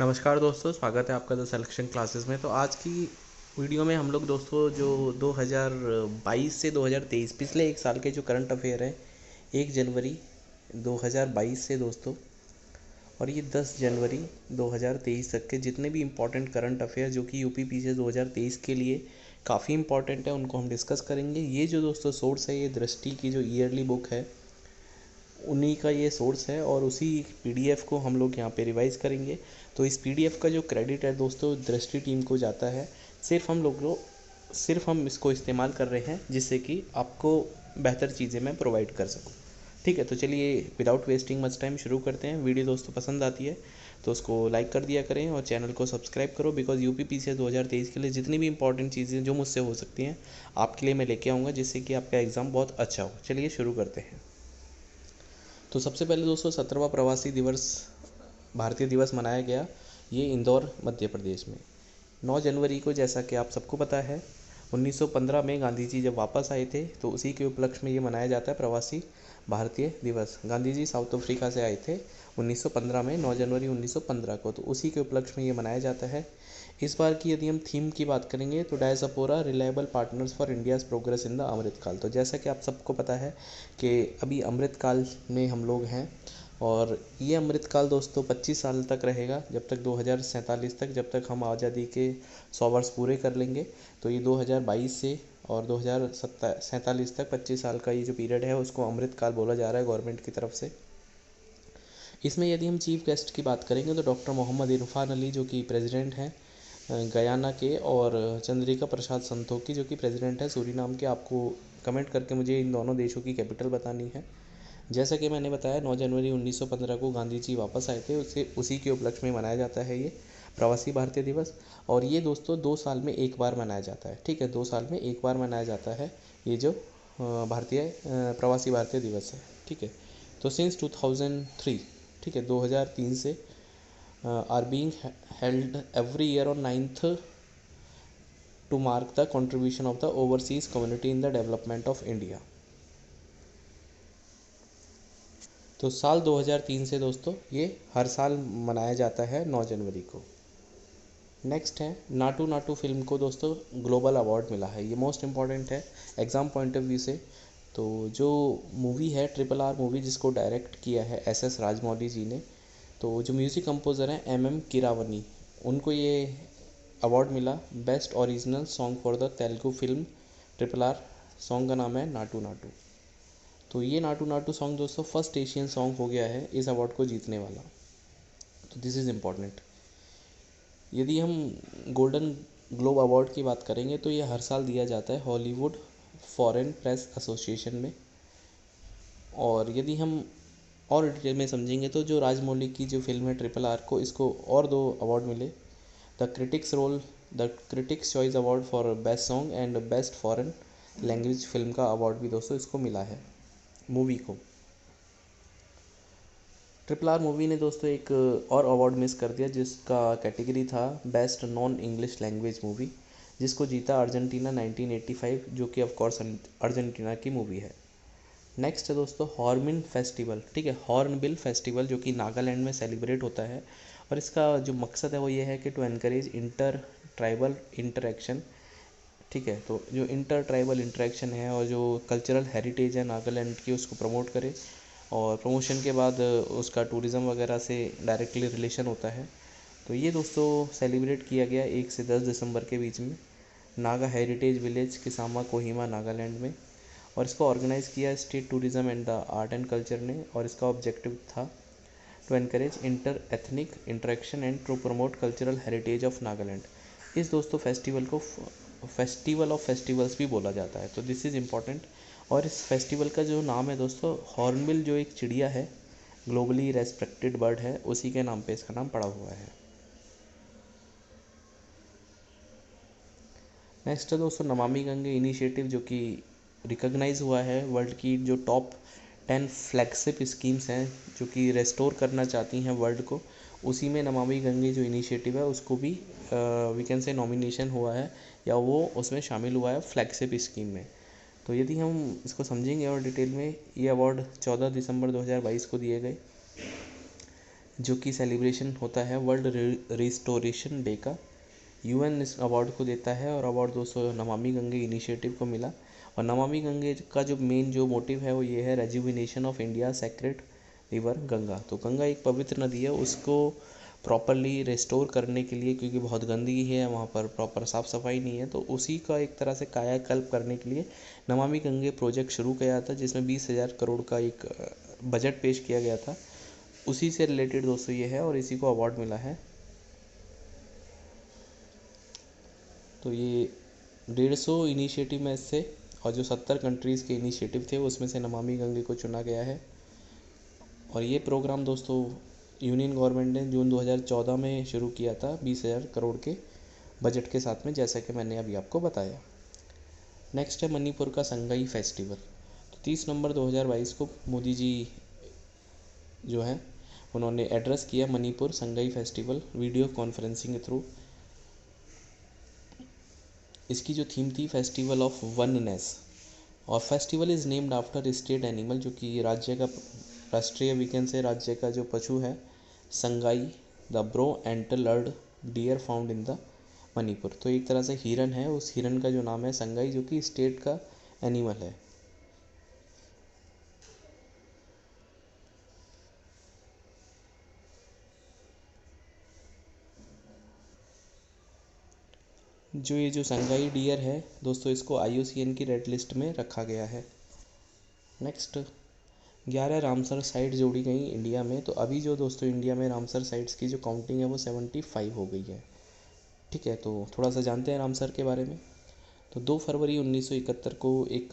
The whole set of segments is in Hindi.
नमस्कार दोस्तों, स्वागत है आपका द सिलेक्शन क्लासेस में। तो आज की वीडियो में हम लोग दोस्तों जो 2022 से 2023 पिछले एक साल के जो करंट अफेयर है 1 जनवरी 2022 से दोस्तों और ये 10 जनवरी 2023 तक के जितने भी इम्पोर्टेंट करंट अफेयर जो कि यूपी पीसीएस 2023 के लिए काफ़ी इम्पोर्टेंट है उनको हम डिस्कस करेंगे। ये जो दोस्तों सोर्स है, ये दृष्टि की जो ईयरली बुक है उन्हीं का ये सोर्स है और उसी पीडीएफ को हम लोग यहाँ पे रिवाइज करेंगे। तो इस पीडीएफ का जो क्रेडिट है दोस्तों दृष्टि टीम को जाता है। सिर्फ हम इसको इस्तेमाल कर रहे हैं जिससे कि आपको बेहतर चीज़ें मैं प्रोवाइड कर सकूँ। ठीक है, तो चलिए विदाउट वेस्टिंग मच टाइम शुरू करते हैं। वीडियो दोस्तों पसंद आती है तो उसको लाइक कर दिया करें और चैनल को सब्सक्राइब करो, बिकॉज यूपी पीसीएस 2023 के लिए जितनी भी इंपॉर्टेंट चीज़ें जो मुझसे हो सकती हैं आपके लिए मैं लेके आऊँगा जिससे कि आपका एग्ज़ाम बहुत अच्छा हो। चलिए शुरू करते हैं। तो सबसे पहले दोस्तों 17वां प्रवासी दिवस भारतीय दिवस मनाया गया, ये इंदौर मध्य प्रदेश में 9 जनवरी को। जैसा कि आप सबको पता है 1915 में गांधी जी जब वापस आए थे तो उसी के उपलक्ष्य में ये मनाया जाता है प्रवासी भारतीय दिवस। गांधी जी साउथ अफ्रीका से आए थे 1915 में, 9 जनवरी 1915 को, तो उसी के उपलक्ष्य में ये मनाया जाता है। इस बार की यदि हम थीम की बात करेंगे तो diaspora reliable partners for India's progress in the Amritkaal. तो जैसा कि आप सबको पता है कि अभी अमृतकाल में हम लोग हैं और ये अमृतकाल दोस्तों 25 साल तक रहेगा, जब तक 2047 तक, जब तक हम आज़ादी के 100 वर्ष पूरे कर लेंगे। तो ये 2022 से और 2047 तक 25 साल का ये जो पीरियड है उसको अमृतकाल बोला जा रहा है गवर्नमेंट की तरफ से। इसमें यदि हम चीफ गेस्ट की बात करेंगे तो डॉक्टर मोहम्मद इरफान अली जो कि प्रेसिडेंट हैं गयाना के, और चंद्रिका प्रसाद संतोखी जो कि प्रेसिडेंट है सूरीनाम के। आपको कमेंट करके मुझे इन दोनों देशों की कैपिटल बतानी है। जैसा कि मैंने बताया 9 जनवरी 1915 को गांधी जी वापस आए थे, उसी के उपलक्ष्य में मनाया जाता है ये प्रवासी भारतीय दिवस। और ये दोस्तों 2 साल में एक बार मनाया जाता है। ठीक है, 2 साल में एक बार मनाया जाता है ये जो प्रवासी भारतीय दिवस है। ठीक है, तो सिंस 2003, ठीक है, 2003 से are being held every year on 9th to mark the contribution of the overseas community in the development of India. तो साल 2003 से दोस्तों ये हर साल मनाया जाता है 9 जनवरी को। नेक्स्ट है नाटू नाटू फिल्म को दोस्तों ग्लोबल अवार्ड मिला है। ये मोस्ट इम्पॉर्टेंट है एग्ज़ाम पॉइंट ऑफ व्यू से। तो जो मूवी है RRR मूवी जिसको डायरेक्ट किया है SS राजमौली जी ने, तो जो म्यूज़िक कंपोज़र हैं MM कीरावनी, उनको ये अवार्ड मिला best original song for the Telugu film RRR। Song का नाम है नाटू नाटू। तो ये नाटू नाटू सॉन्ग दोस्तों फर्स्ट एशियन सॉन्ग हो गया है इस अवार्ड को जीतने वाला। तो दिस इज़ इम्पॉर्टेंट। यदि हम गोल्डन ग्लोब अवार्ड की बात करेंगे तो ये हर साल दिया जाता है हॉलीवुड फॉरेन प्रेस एसोसिएशन में। और यदि हम और डिटेल में समझेंगे तो जो राजमौली की जो फिल्म है RRR को, इसको और 2 अवार्ड मिले, the critics choice award for best song and best foreign language film का अवार्ड भी दोस्तों इसको मिला है मूवी को। RRR मूवी ने दोस्तों एक और अवार्ड मिस कर दिया जिसका कैटेगरी था best non English language movie, जिसको जीता अर्जेंटीना 1985, जो कि ऑफ कोर्स अर्जेंटीना की मूवी है। नेक्स्ट है दोस्तों हॉर्नबिल फेस्टिवल। ठीक है, हॉर्नबिल फेस्टिवल जो कि नागालैंड में सेलिब्रेट होता है और इसका जो मकसद है वो ये है कि to encourage inter tribal interaction. ठीक है, तो जो इंटर ट्राइबल इंटरेक्शन है और जो कल्चरल हेरिटेज है नागालैंड की उसको प्रमोट करे, और प्रमोशन के बाद उसका टूरिज़्म वगैरह से डायरेक्टली रिलेशन होता है। तो ये दोस्तों सेलिब्रेट किया गया 1 से 10 दिसंबर के बीच में नागा हेरिटेज विलेज किसामा कोहिमा नागालैंड में, और इसको ऑर्गेनाइज़ किया state tourism and the art and culture ने। और इसका ऑब्जेक्टिव था to encourage inter ethnic interaction and to promote cultural heritage of Nagaland. इस दोस्तों फेस्टिवल को फेस्टिवल ऑफ फेस्टिवल्स भी बोला जाता है। तो दिस इज़ इम्पॉर्टेंट। और इस फेस्टिवल का जो नाम है दोस्तों हॉर्नबिल, जो एक चिड़िया है, ग्लोबली रेस्पेक्टेड बर्ड है, उसी के नाम पे इसका नाम पड़ा हुआ है। नेक्स्ट है दोस्तों नमामि गंगे इनिशिएटिव, जो कि रिकॉग्नाइज़ हुआ है वर्ल्ड की जो टॉप 10 फ्लैगशिप स्कीम्स हैं जो कि रेस्टोर करना चाहती हैं वर्ल्ड को। उसी में नमामि गंगे जो इनिशिएटिव है उसको भी वी कैन से नॉमिनेशन हुआ है या वो उसमें शामिल हुआ है फ्लैगशिप स्कीम में। तो यदि हम इसको समझेंगे और डिटेल में, ये अवार्ड 14 दिसंबर 2022 को दिए गए। जो कि सेलिब्रेशन होता है वर्ल्ड रिस्टोरेशन डे का। यूएन इस अवार्ड को देता है और अवार्ड दोस्तों नमामि गंगे इनिशिएटिव को मिला। और नमामि गंगे का जो मेन जो मोटिव है वो ये है rejuvenation of India sacred river Ganga. तो गंगा एक पवित्र नदी है, उसको प्रॉपरली रिस्टोर करने के लिए, क्योंकि बहुत गंदगी है वहाँ पर, प्रॉपर साफ़ सफाई नहीं है, तो उसी का एक तरह से कायाकल्प करने के लिए नमामि गंगे प्रोजेक्ट शुरू किया था, जिसमें 20,000 करोड़ का एक बजट पेश किया गया था। उसी से रिलेटेड दोस्तों ये है और इसी को अवार्ड मिला है। तो ये 150 इनिशिएटिव में से, और जो 70 कंट्रीज़ के इनिशिएटिव थे उसमें से नमामि गंगे को चुना गया है। और ये प्रोग्राम दोस्तों यूनियन गवर्नमेंट ने जून 2014 में शुरू किया था 20,000 करोड़ के बजट के साथ में, जैसा कि मैंने अभी आपको बताया। नेक्स्ट है मणिपुर का संगाई फेस्टिवल। तो 30 नवंबर 2022 को मोदी जी जो है उन्होंने एड्रेस किया Manipur Sangai festival video conferencing के थ्रू। इसकी जो थीम थी फेस्टिवल ऑफ वननेस, और festival is named after state animal, जो कि राज्य का राष्ट्रीय वीकेंड से राज्य का जो पशु है Sangai, the brow antlered deer found in the Manipur. तो एक तरह से हिरन है, उस हिरन का जो नाम है संगाई, जो कि स्टेट का एनिमल है। जो ये जो संगाई डियर है दोस्तों, इसको IUCN की रेड लिस्ट में रखा गया है। नेक्स्ट 11 रामसर साइट जोड़ी गई इंडिया में। तो अभी जो दोस्तों इंडिया में रामसर साइट्स की जो काउंटिंग है वो 75 हो गई है। ठीक है, तो थोड़ा सा जानते हैं रामसर के बारे में। तो 2 फरवरी 1971 को एक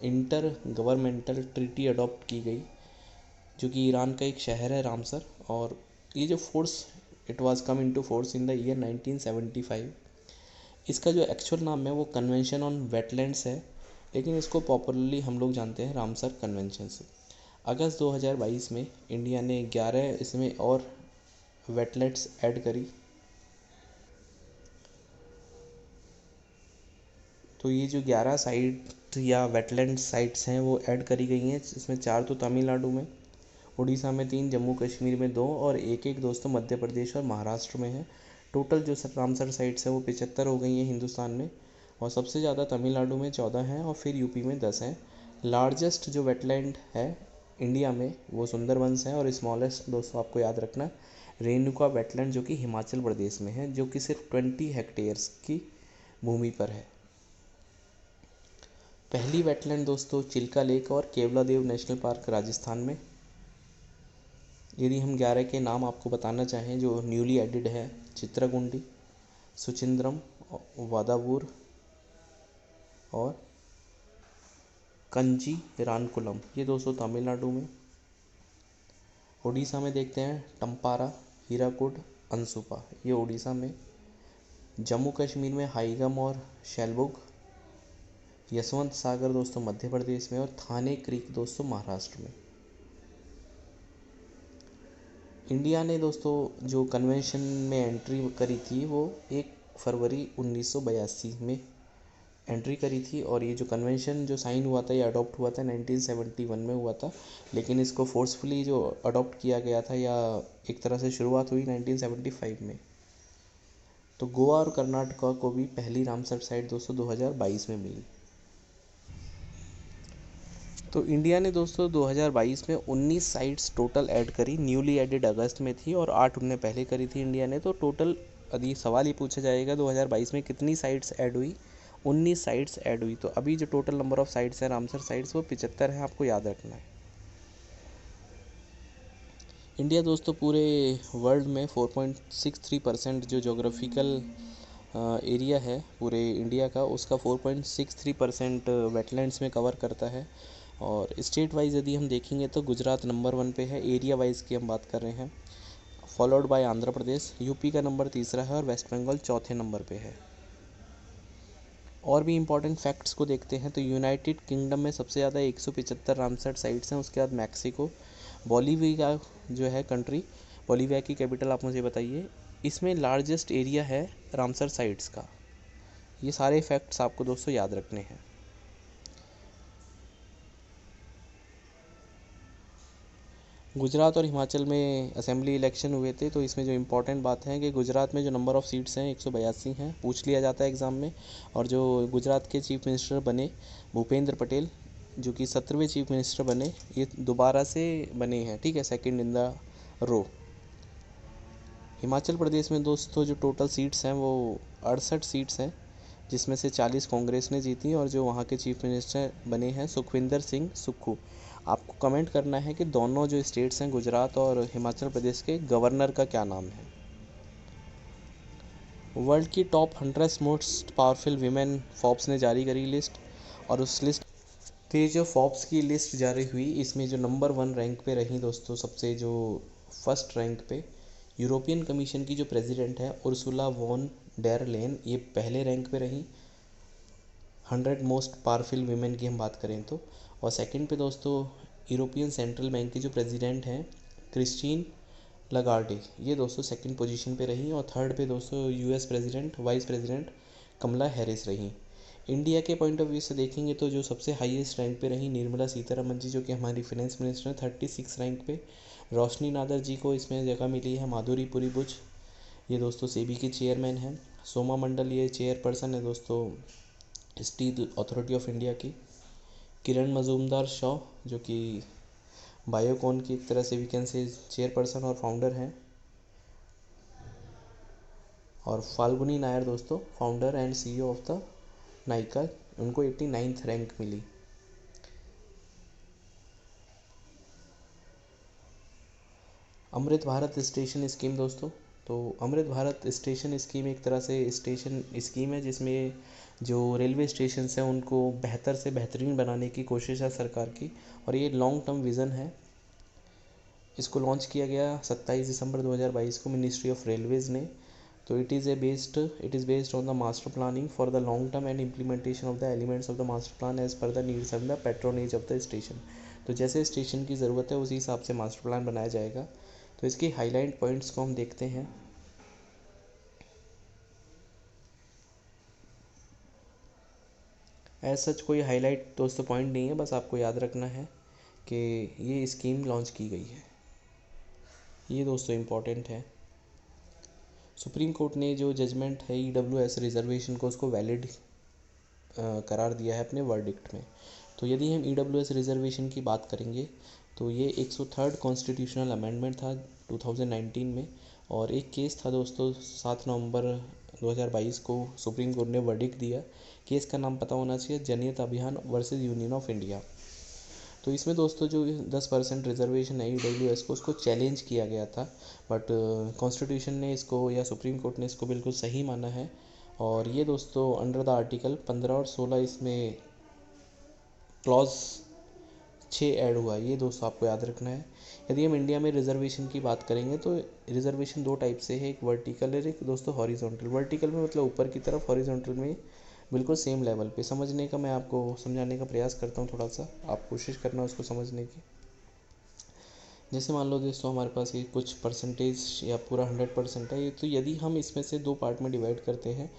इंटर गवर्नमेंटल ट्रीटी अडॉप्ट की गई, जो कि ईरान का एक शहर है रामसर। और ये जो force it was come into force in the year 1975। इसका जो एक्चुअल नाम है वो कन्वेंशन ऑन वेटलैंड्स है, लेकिन इसको पॉपुलरली हम लोग जानते हैं रामसर कन्वेंशन से। अगस्त 2022 में इंडिया ने 11 इसमें और वेटलैंड्स ऐड करी। तो ये जो 11 साइट या वेटलैंड साइट्स हैं वो ऐड करी गई हैं, इसमें 4 तो तमिलनाडु में, उड़ीसा में 3, जम्मू कश्मीर में 2 और एक दोस्तों मध्य प्रदेश और महाराष्ट्र में है। टोटल जो रामसर साइट्स हैं वो 75 हो गई हैं हिंदुस्तान में, और सबसे ज़्यादा तमिलनाडु में 14 हैं और फिर यूपी में 10 हैं। लार्जेस्ट जो वेटलैंड है इंडिया में वो सुंदरबंस है, और स्मॉलेस्ट दोस्तों आपको याद रखना रेणुका वेटलैंड, जो कि हिमाचल प्रदेश में है, जो कि सिर्फ 20 हेक्टेयर्स की भूमि पर है। पहली वेटलैंड दोस्तों चिल्का लेक और केवलादेव नेशनल पार्क राजस्थान में। यदि हम 11 के नाम आपको बताना चाहें जो न्यूली एडिड है, चित्राकुंडी, सुचिंद्रम, वादावूर और कंची रानकुलम, ये दोस्तों तमिलनाडु में। उड़ीसा में देखते हैं टम्पारा, हीराकुड, अंसुपा, ये उड़ीसा में। जम्मू कश्मीर में हाईगम और शैलबुग, यशवंत सागर दोस्तों मध्य प्रदेश में, और थाने क्रीक दोस्तों महाराष्ट्र में। इंडिया ने दोस्तों जो कन्वेंशन में एंट्री करी थी वो 1 फरवरी 1982 में एंट्री करी थी, और ये जो कन्वेंशन जो साइन हुआ था ये अडॉप्ट हुआ था 1971 में हुआ था, लेकिन इसको फोर्सफुली जो अडॉप्ट किया गया था या एक तरह से शुरुआत हुई 1975 में। तो गोवा और कर्नाटका को भी पहली रामसर साइट दोस्तों 2022 में मिली। तो इंडिया ने दोस्तों 2022 में 19 साइट्स टोटल ऐड करी, न्यूली एडेड अगस्त में थी और 8 उनने पहले करी थी इंडिया ने। तो टोटल यदि सवाल ये पूछा जाएगा 2022 में कितनी साइट्स ऐड हुई, 19 साइट्स ऐड हुई। तो अभी जो टोटल नंबर ऑफ साइट्स है रामसर साइट्स वो 75 है, आपको याद रखना है। इंडिया दोस्तों पूरे वर्ल्ड में 4.63% जो जोग्राफिकल एरिया है पूरे इंडिया का, उसका 4.63% वेटलैंड्स में कवर करता है। और स्टेट वाइज यदि हम देखेंगे तो गुजरात नंबर 1 पे है, एरिया वाइज की हम बात कर रहे हैं, followed by Andhra Pradesh. UP का नंबर 3रा है और वेस्ट बंगाल 4थे नंबर पे है। और भी इंपॉर्टेंट फैक्ट्स को देखते हैं तो यूनाइटेड किंगडम में सबसे ज़्यादा 175 रामसर साइट्स हैं, उसके बाद मैक्सिको, बोलीविया जो है कंट्री, बोलीविया की कैपिटल आप मुझे बताइए, इसमें लार्जेस्ट एरिया है रामसर साइट्स का। ये सारे फैक्ट्स आपको दोस्तों याद रखने हैं। गुजरात और हिमाचल में असेंबली इलेक्शन हुए थे, तो इसमें जो इम्पोर्टेंट बात है कि गुजरात में जो नंबर ऑफ़ सीट्स हैं 182 हैं, पूछ लिया जाता है एग्ज़ाम में। और जो गुजरात के चीफ मिनिस्टर बने भूपेंद्र पटेल, जो कि 17वें चीफ मिनिस्टर बने, ये दोबारा से बने हैं, ठीक है, second in the row. Himachal Pradesh में दोस्तों जो टोटल सीट्स हैं वो 68 सीट्स हैं, जिसमें से 40 कांग्रेस ने जीती और जो वहाँ के चीफ मिनिस्टर बने हैं सुखविंदर सिंह सुक्खू। आपको कमेंट करना है कि दोनों जो स्टेट्स हैं गुजरात और हिमाचल प्रदेश के गवर्नर का क्या नाम है। वर्ल्ड की top 100 most powerful women Forbes ने जारी करी लिस्ट, और उस लिस्ट तो ये जो फोर्ब्स की लिस्ट जारी हुई, इसमें जो नंबर 1 रैंक पे रही दोस्तों, सबसे जो फर्स्ट रैंक पे यूरोपियन कमीशन की जो प्रेसिडेंट है उर्सुला वॉन डेर लेन, ये पहले रैंक पे रही 100 मोस्ट पावरफुल वीमेन की हम बात करें तो। और सेकंड पे दोस्तों यूरोपियन सेंट्रल बैंक की जो प्रेसिडेंट हैं क्रिस्टीन लगार्डे, ये दोस्तों सेकंड पोजीशन पे रही। और थर्ड पे दोस्तों US president vice president Kamala Harris रही। इंडिया के पॉइंट ऑफ व्यू से देखेंगे तो जो सबसे हाईएस्ट रैंक पे रही निर्मला सीतारमन जी, जो कि हमारी फाइनेंस मिनिस्टर हैं, 36 रैंक पे। रोशनी नादर जी को इसमें जगह मिली है। माधुरी पुरी, ये दोस्तों सेबी की चेयरमैन हैं। सोमा मंडल ये चेयरपर्सन है दोस्तों स्टील अथॉरिटी ऑफ इंडिया की। किरण मजूमदार शॉ, जो कि बायोकॉन की एक तरह से वी कैन से चेयरपर्सन और फाउंडर हैं। और फाल्गुनी नायर दोस्तों founder and CEO of the Nykaa, उनको 89th रैंक मिली। अमृत भारत स्टेशन स्कीम दोस्तों, तो अमृत भारत स्टेशन स्कीम एक तरह से स्टेशन स्कीम है जिसमें जो रेलवे स्टेशन हैं उनको बेहतर से बेहतरीन बनाने की कोशिश है सरकार की, और ये लॉन्ग टर्म विज़न है। इसको लॉन्च किया गया 27 दिसंबर 2022 को मिनिस्ट्री ऑफ रेलवेज़ ने। तो it is based on the master planning for the long term and implementation of the elements of the master plan as per the needs and the patronage of the station. तो जैसे स्टेशन की ज़रूरत है उसी हिसाब से मास्टर प्लान बनाया जाएगा। तो इसकी हाईलाइट पॉइंट्स को हम देखते हैं। एज सच कोई हाईलाइट दोस्तों पॉइंट नहीं है, बस आपको याद रखना है कि ये स्कीम लॉन्च की गई है, ये दोस्तों इम्पॉर्टेंट है। सुप्रीम कोर्ट ने जो जजमेंट है EWS रिजर्वेशन को उसको वैलिड करार दिया है अपने वर्डिक्ट में। तो यदि हम EWS रिजर्वेशन की बात करेंगे तो ये 103rd कॉन्स्टिट्यूशनल अमेंडमेंट था 2019 में, और एक केस था दोस्तों 7 नवंबर 2022 को सुप्रीम कोर्ट ने वर्डिक्ट दिया। केस का नाम पता होना चाहिए, जनहित अभियान वर्सेस यूनियन ऑफ इंडिया। तो इसमें दोस्तों जो 10% रिजर्वेशन है EWS को, उसको चैलेंज किया गया था, बट कॉन्स्टिट्यूशन ने इसको या सुप्रीम कोर्ट ने इसको बिल्कुल सही माना है। और ये दोस्तों अंडर द आर्टिकल 15 और 16 इसमें क्लॉज 6 ऐड हुआ, ये दोस्तों आपको याद रखना है। यदि हम इंडिया में रिजर्वेशन की बात करेंगे तो रिजर्वेशन 2 टाइप से है, एक वर्टिकल और एक दोस्तों हॉरिजॉन्टल। वर्टिकल में मतलब ऊपर की तरफ, हॉरिजॉन्टल में बिल्कुल सेम लेवल पे। समझने का मैं आपको समझाने का प्रयास करता हूँ, थोड़ा सा आप कोशिश करना उसको समझने की। जैसे मान लो दोस्तों हमारे पास ये कुछ परसेंटेज या पूरा 100% है, तो यदि हम इसमें से 2 पार्ट में डिवाइड करते हैं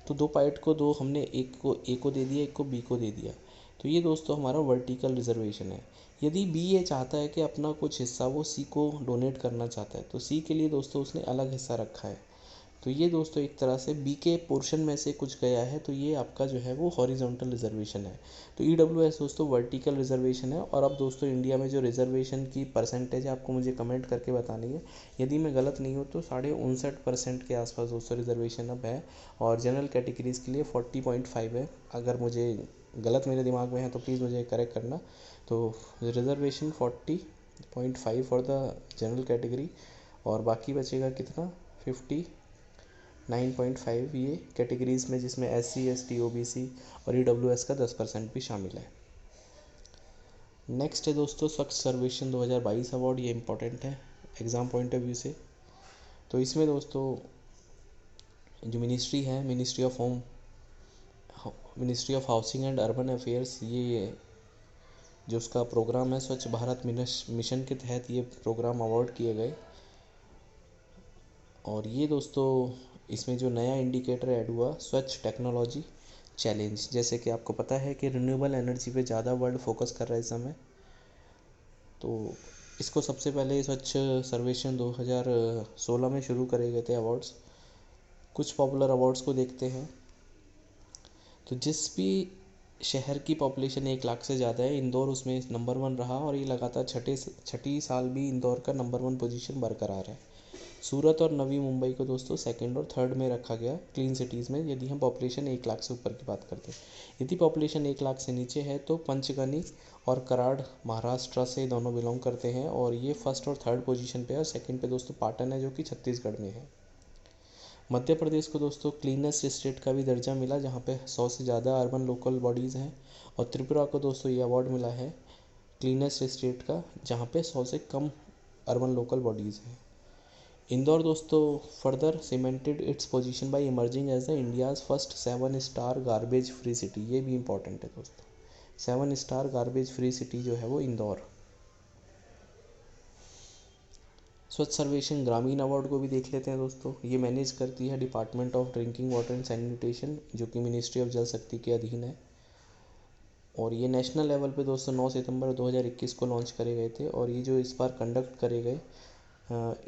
तो 2 पार्ट को दो हमने एक को ए को दे दिया, एक को बी को दे दिया, तो ये दोस्तों हमारा वर्टिकल रिजर्वेशन है। यदि बी ये चाहता है कि अपना कुछ हिस्सा वो सी को डोनेट करना चाहता है, तो सी के लिए दोस्तों उसने अलग हिस्सा रखा है। तो ये दोस्तों एक तरह से बी के पोर्शन में से कुछ गया है, तो ये आपका जो है वो हॉरिजॉन्टल रिजर्वेशन है। तो EWS दोस्तों वर्टिकल रिजर्वेशन है। और अब दोस्तों इंडिया में जो रिजर्वेशन की परसेंटेज है आपको मुझे कमेंट करके बतानी है, यदि मैं गलत नहीं हूँ तो 59.5% के आसपास दोस्तों रिजर्वेशन अब है। और जनरल कैटेगरीज़ के लिए 40.5 है। अगर मुझे गलत मेरे दिमाग में है तो प्लीज़ मुझे करेक्ट करना। तो reservation 40.5 for the general category, और बाकी बचेगा कितना 59.5 ये कैटेगरीज़ में, जिसमें SC ST OBC और EWS का 10% भी शामिल है। नेक्स्ट है दोस्तों स्वच्छ सर्वेक्षण 2022 अवार्ड, ये इम्पोर्टेंट है एग्ज़ाम पॉइंट ऑफ व्यू से। तो इसमें दोस्तों जो मिनिस्ट्री है, ministry of housing and urban affairs, ये जो उसका प्रोग्राम है स्वच्छ भारत मिशन के तहत ये प्रोग्राम अवार्ड किए गए। और ये दोस्तों इसमें जो नया इंडिकेटर ऐड हुआ स्वच्छ टेक्नोलॉजी चैलेंज, जैसे कि आपको पता है कि रिन्यूएबल एनर्जी पे ज़्यादा वर्ल्ड फोकस कर रहा है इस समय। तो इसको सबसे पहले स्वच्छ सर्वेक्षण 2016 में शुरू करे गए थे अवार्ड्स। कुछ पॉपुलर अवार्ड्स को देखते हैं। तो जिस भी शहर की पॉपुलेशन 1 लाख से ज़्यादा है, इंदौर उसमें नंबर 1 रहा और ये लगातार छठी साल भी इंदौर का नंबर 1 पोजीशन बरकरार है। सूरत और नवी मुंबई को दोस्तों सेकंड और थर्ड में रखा गया क्लीन सिटीज़ में, यदि हम पॉपुलेशन 1 लाख से ऊपर की बात करते हैं। यदि पॉपुलेशन 1 लाख से नीचे है तो पंचगनी और कराड़ महाराष्ट्र से दोनों बिलोंग करते हैं और ये फर्स्ट और थर्ड पोजीशन पे है। और सेकंड पे दोस्तों पाटन है जो कि छत्तीसगढ़ में है। मध्य प्रदेश को दोस्तों क्लीनेस्ट स्टेट का भी दर्जा मिला जहाँ पे 100 से ज़्यादा अर्बन लोकल बॉडीज़ हैं। और त्रिपुरा को दोस्तों ये अवार्ड मिला है क्लीनेस्ट स्टेट का जहाँ पे 100 से कम अर्बन लोकल बॉडीज़ हैं। इंदौर दोस्तों further cemented its position by emerging as the India's first 7 star garbage free city. ये भी इंपॉर्टेंट है दोस्तों, 7 स्टार गार्बेज फ्री सिटी जो है वो इंदौर। स्वच्छ सर्वेक्षण ग्रामीण अवार्ड को भी देख लेते हैं दोस्तों। ये मैनेज करती है department of drinking water and sanitation जो कि मिनिस्ट्री ऑफ जल शक्ति के अधीन है। और ये नेशनल लेवल पे दोस्तों 9 सितंबर 2021 को लॉन्च करे गए थे। और ये जो इस बार कंडक्ट करे गए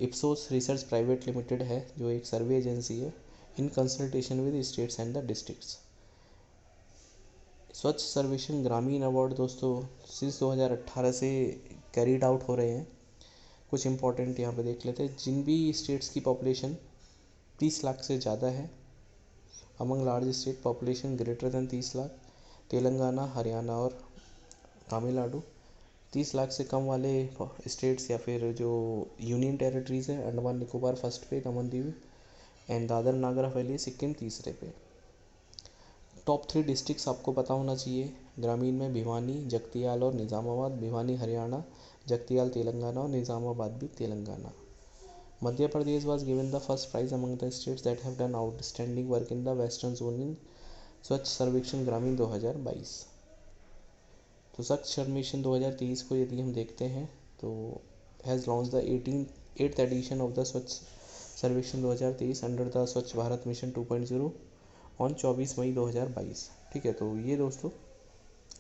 इप्सोस रिसर्च प्राइवेट लिमिटेड है जो एक सर्वे एजेंसी है, in consultation with states and the districts. स्वच्छ सर्वेक्षण ग्रामीण अवार्ड दोस्तों सिंस 2018 से कैरीड आउट हो रहे हैं। कुछ इंपॉर्टेंट यहाँ पे देख लेते हैं। जिन भी स्टेट्स की पॉपुलेशन 30 लाख से ज़्यादा है, among large state population greater than 30 lakh, Telangana, Haryana और तमिलनाडु। 30 लाख से कम वाले स्टेट्स या फिर जो यूनियन टेरिटरीज़ है, अंडमान निकोबार फर्स्ट पे, दमन एंड दादर नागर हवेली, सिक्किम तीसरे पे। टॉप 3 डिस्ट्रिक्ट्स आपको पता होना चाहिए ग्रामीण में, भिवानी, जगतियाल और निज़ामाबाद। भिवानी हरियाणा, जगतियाल तेलंगाना और निज़ामाबाद भी Telangana. Madhya Pradesh was given the first prize among the states that have done outstanding work in the western zone in स्वच्छ सर्वेक्षण ग्रामीण 2022। तो स्वच्छ सर्वेक्षण 2023 को यदि हम देखते हैं तो has launch the 8th edition of the Swachh Survekshan 2023 under the स्वच्छ भारत मिशन 2.0 ऑन 24 मई 2022। ठीक है, तो ये दोस्तों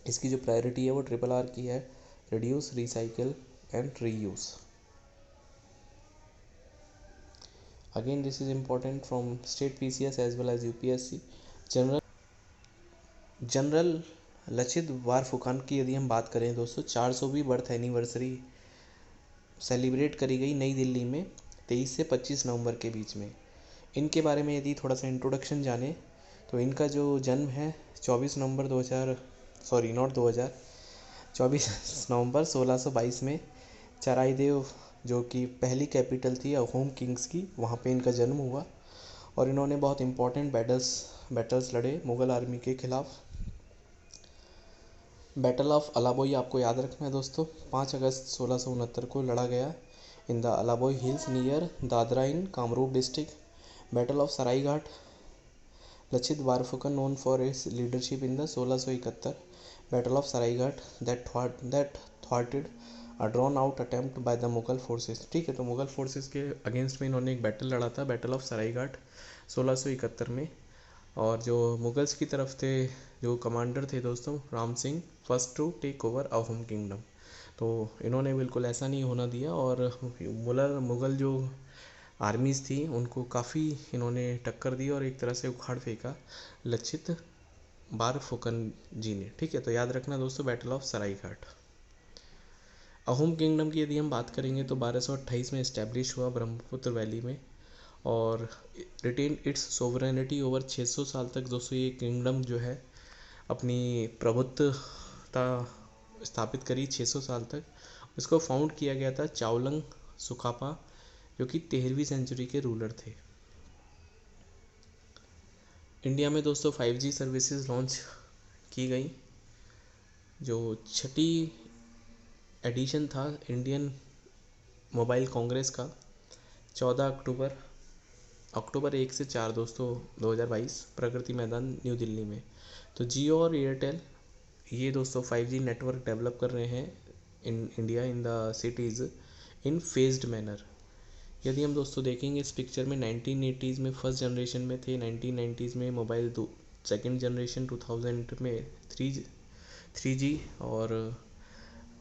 इसकी जो प्रायोरिटी है वो RRR की है, reduce, recycle and reuse. Again this is important from state PCS as well as UPSC। General Lachit Borphukan की यदि हम बात करें दोस्तों, 400वीं बर्थ एनिवर्सरी सेलिब्रेट करी गई नई दिल्ली में 23 से 25 नवंबर के बीच में। इनके बारे में यदि थोड़ा सा इंट्रोडक्शन जाने तो इनका जो जन्म है 24 नवंबर 1622 में चराइदेव जो कि पहली कैपिटल थी अहोम किंग्स की, वहाँ पे इनका जन्म हुआ। और इन्होंने बहुत इंपॉर्टेंट बैटल्स लड़े मुग़ल आर्मी के खिलाफ। बैटल ऑफ अलाबोई आपको याद रखना है दोस्तों, 5 अगस्त 1669 को लड़ा गया in the Alaboi hills near Dadara in Kamrup district. Battle of Saraighat, Lachit Borphukan known for his leadership in the 1671 battle of Saraighat that thwarted a drawn out attempt by the Mughal forces. ठीक है, तो मुगल फोर्सेस के अगेंस्ट में इन्होंने एक बैटल लड़ा था, बैटल ऑफ सरायघाट 1671 में। और जो मुगल्स की तरफ थे जो कमांडर थे दोस्तों Ram Singh, first to take over Ahom kingdom. तो इन्होंने बिल्कुल ऐसा नहीं होना दिया और मुगल जो आर्मीज़ थी उनको काफ़ी इन्होंने टक्कर दी और एक तरह से उखाड़ फेंका लचित बारफुकन जी ने। ठीक है, तो याद रखना दोस्तों battle of Saraighat. Ahom kingdom की यदि हम बात करेंगे तो 1228 में इस्टेब्लिश हुआ ब्रह्मपुत्र वैली में और रिटेन इट्स सोवरेनिटी ओवर 600 साल तक दोस्तों ये किंगडम जो है अपनी प्रभुत्वता स्थापित करी 600 साल तक। इसको फाउंड किया गया था चावलंग सुखापा जो कि 13वीं सेंचुरी के रूलर थे। इंडिया में दोस्तों 5G सर्विसेज लॉन्च की गई। जो छठी एडिशन था इंडियन मोबाइल कांग्रेस का 14 अक्टूबर 1 से 4 दोस्तों 2022 प्रगति मैदान न्यू दिल्ली में। तो जियो और एयरटेल ये दोस्तों 5G नेटवर्क डेवलप कर रहे हैं in India in the cities in phased manner. यदि हम दोस्तों देखेंगे इस पिक्चर में 1980s में फर्स्ट जनरेशन में थे, 1990s में मोबाइल सेकेंड जनरेशन, 2000 में 3G और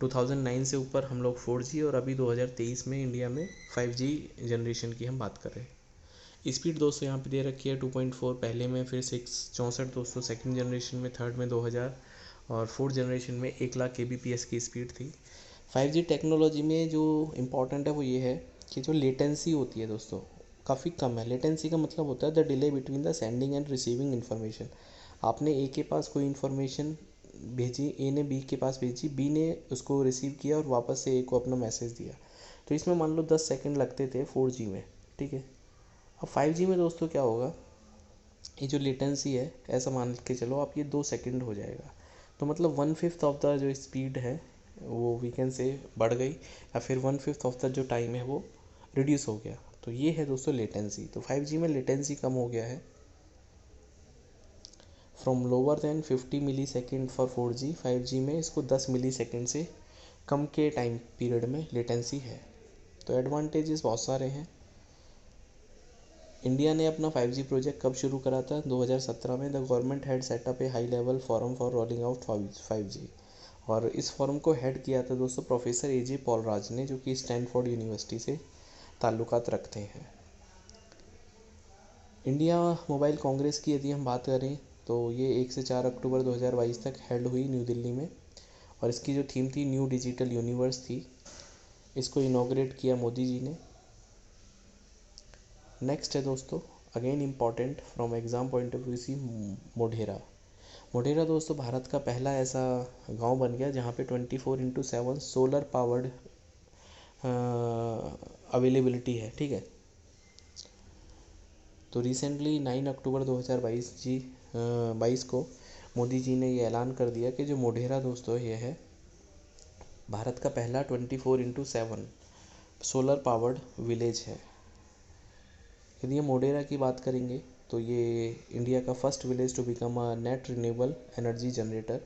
2009 से ऊपर हम लोग 4G, और अभी 2023 में इंडिया में 5G जनरेशन की हम बात कर रहे हैं। स्पीड दोस्तों यहाँ पे दे रखी है 2.4 पहले में, फिर 664 दोस्तों सेकंड जनरेशन में, थर्ड में 2000, और फोर्थ जनरेशन में 1,00,000 kbps की स्पीड थी। 5G टेक्नोलॉजी में जो इम्पोर्टेंट है वो ये है कि जो लेटेंसी होती है दोस्तों काफ़ी कम है। लेटेंसी का मतलब होता है the delay between the sending end receiving information. आपने ए के पास कोई इन्फॉर्मेशन भेजी, ए ने बी के पास भेजी, बी ने उसको रिसीव किया और वापस से ए को अपना मैसेज दिया, तो इसमें मान लो 10 सेकंड लगते थे 4G में, ठीक है। अब 5G में दोस्तों क्या होगा, ये जो लेटेंसी है ऐसा मान के चलो आप, ये 2 सेकंड हो जाएगा। तो मतलब 1/5 ऑफ द जो स्पीड है वो वी कैन से बढ़ गई, या फिर 1/5 ऑफ द जो टाइम है वो रिड्यूस हो गया। तो ये है दोस्तों लेटेंसी। तो 5G में लेटेंसी कम हो गया है, from lower than 50 millisecond for 4G। 5G में इसको 10 मिली सेकेंड से कम के टाइम पीरियड में लेटेंसी है। तो एडवांटेजेस बहुत सारे हैं। इंडिया ने अपना 5G प्रोजेक्ट कब शुरू करा था, 2017 में। The government had setup A high level forum for rolling out 5G, और इस फोरम को हेड किया था दोस्तों प्रोफेसर AJ पॉलराज ने, जो कि स्टैनफोर्ड यूनिवर्सिटी से ताल्लुकात रखते हैं। इंडिया मोबाइल कांग्रेस की यदि हम बात करें तो ये 1 से 4 अक्टूबर 2022 तक हेल्ड हुई न्यू दिल्ली में, और इसकी जो थीम थी न्यू डिजिटल यूनिवर्स थी। इसको इनॉग्रेट किया मोदी जी ने। नेक्स्ट है दोस्तों, again important from exam point of view C, Modhera. Modhera दोस्तों भारत का पहला ऐसा गांव बन गया जहां पे 24/7 सोलर पावर्ड अवेलेबिलिटी है, ठीक है। तो रिसेंटली 9 अक्टूबर 2022 को मोदी जी ने ये ऐलान कर दिया कि जो मोढेरा दोस्तों ये है भारत का पहला 24/7 सोलर पावर्ड विलेज है। यदि हम मोढेरा की बात करेंगे तो ये इंडिया का first village to become a net renewable energy generator,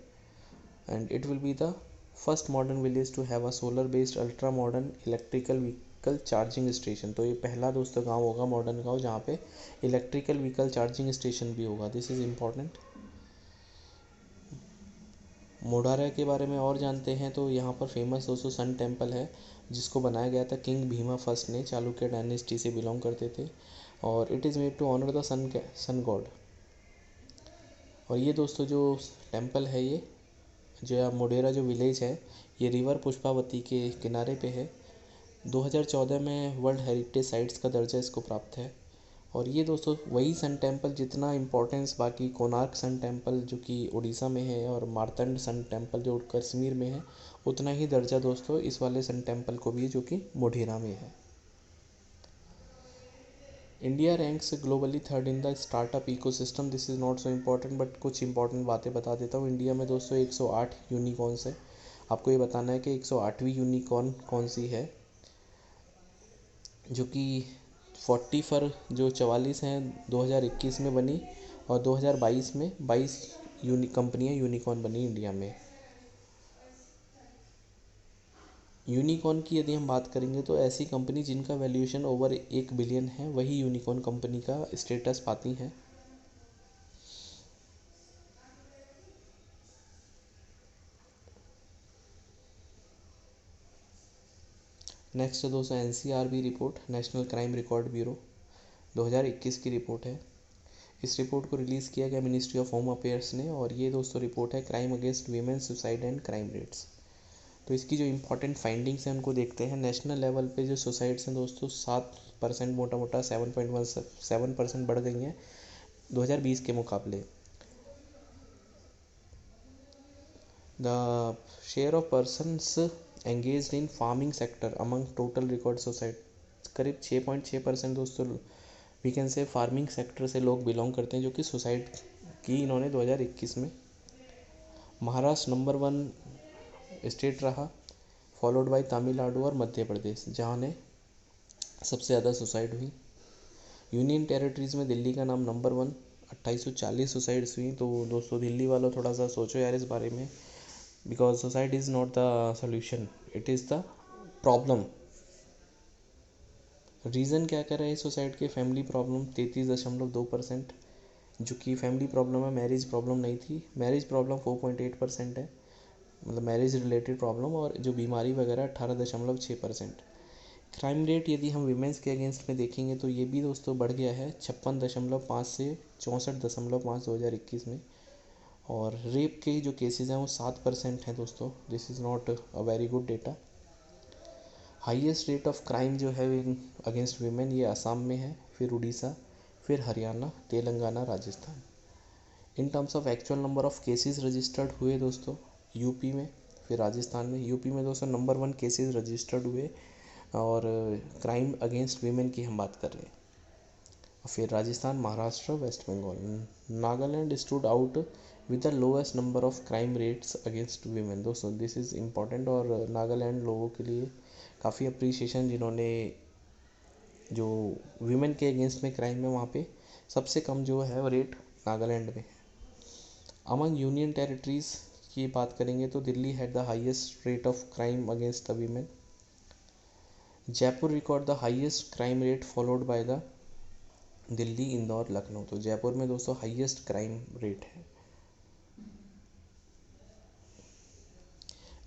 and it will be the first modern village to have a solar based ultra modern electrical vehicle charging station. तो ये पहला दोस्तों गांव होगा मॉडर्न गांव जहाँ पे इलेक्ट्रिकल व्हीकल चार्जिंग स्टेशन भी होगा। This is important. मोढेरा के बारे में और जानते हैं तो यहाँ पर फेमस दोस्तों सन टेम्पल है, जिसको बनाया गया था किंग भीमा फर्स्ट ने, चालुक्य डायनेस्टी से बिलोंग करते थे, और it is made to honour the sun god. और ये दोस्तों जो टेम्पल है, ये जो मोढेरा जो विलेज है ये रिवर पुष्पावती के किनारे पे है। 2014 में वर्ल्ड हेरिटेज साइट्स का दर्जा इसको प्राप्त है। और ये दोस्तों वही सन टेम्पल जितना इम्पोर्टेंस बाकी कोणार्क सन टेम्पल जो कि उड़ीसा में है, और मार्तंड सन टेम्पल जो कश्मीर में है, उतना ही दर्जा दोस्तों इस वाले सन टेम्पल को भी है जो कि मोढेरा में है। India ranks globally third in the startup ecosystem. This is not so important, but कुछ इंपॉर्टेंट बातें बता देता हूँ। इंडिया में दोस्तों 108 यूनिकॉर्न्स है। आपको ये बताना है कि 108वीं यूनिकॉर्न कौन सी है, जो कि 40 फर जो 44 हैं 2021 में बनी, और 2022 में 22 कंपनियाँ यूनिकॉर्न बनी इंडिया में। यूनिकॉर्न की यदि हम बात करेंगे तो ऐसी कंपनी जिनका वैल्यूएशन ओवर 1 बिलियन है वही यूनिकॉर्न कंपनी का स्टेटस पाती हैं। नेक्स्ट है दोस्तों NCRB report, national crime record bureau, 2021 की रिपोर्ट है। इस रिपोर्ट को रिलीज़ किया गया मिनिस्ट्री ऑफ होम अफेयर्स ने, और ये दोस्तों रिपोर्ट है crime against women, suicide and crime rates. तो इसकी जो इंपॉर्टेंट फाइंडिंग्स हैं उनको देखते हैं। नेशनल लेवल पे जो सुसाइड्स हैं दोस्तों 7% मोटा मोटा 7.17% बढ़ गई हैं 2020 के मुकाबले। The share of persons engaged in farming sector among total record suicide, करीब 6.6% दोस्तों we can say farming sector से लोग बिलोंग करते हैं जो कि सुसाइड की इन्होंने 2021 में। महाराष्ट्र नंबर 1 स्टेट रहा, फॉलोड बाय तमिलनाडु और मध्य प्रदेश, जहाँ ने सबसे ज़्यादा सुसाइड हुई। यूनियन टेरिटरीज़ में दिल्ली का नाम नंबर 1, 2840 सुसाइड्स हुई। तो दोस्तों दिल्ली वालों थोड़ा सा सोचो यार इस बारे में, because suicide is not the solution, it is the problem. Reason क्या कर रहे हैं सुसाइड के, फैमिली प्रॉब्लम 33.2%, जो कि फैमिली प्रॉब्लम है, मैरिज प्रॉब्लम नहीं थी। मैरिज प्रॉब्लम 4.8% है। मतलब मैरिज रिलेटेड प्रॉब्लम, और जो बीमारी वगैरह 18.6%। क्राइम रेट यदि हम वीमेंस के अगेंस्ट में देखेंगे तो ये भी दोस्तों बढ़ गया है 56.5 से 64.5 2021 में। और रेप के जो केसेस हैं वो 7% हैं दोस्तों। This is not a very good data. Highest rate of crime जो है अगेंस्ट वीमेन ये असम में है, फिर उड़ीसा, फिर Haryana, Telangana, Rajasthan. In terms of actual number of cases registered हुए दोस्तों यूपी में, फिर राजस्थान में। यूपी में दोस्तों नंबर 1 केसेस रजिस्टर्ड हुए, और क्राइम अगेंस्ट वीमेन की हम बात कर रहे हैं। फिर Rajasthan, Maharashtra, West Bengal. Nagaland stood out with the lowest number of crime rates against women दोस्तों। दिस इज़ इम्पॉर्टेंट, और नागालैंड लोगों के लिए काफ़ी अप्रिसिएशन, जिन्होंने जो वीमेन के अगेंस्ट में क्राइम है वहाँ पे सबसे कम जो है वो रेट नागालैंड में है। अमंग यूनियन टेरिटरीज की बात करेंगे तो Delhi had the highest rate of crime against the women. Jaipur record the highest crime rate followed by the Delhi, Indore, Lucknow. तो जयपुर में दोस्तों हाईएस्ट क्राइम रेट है।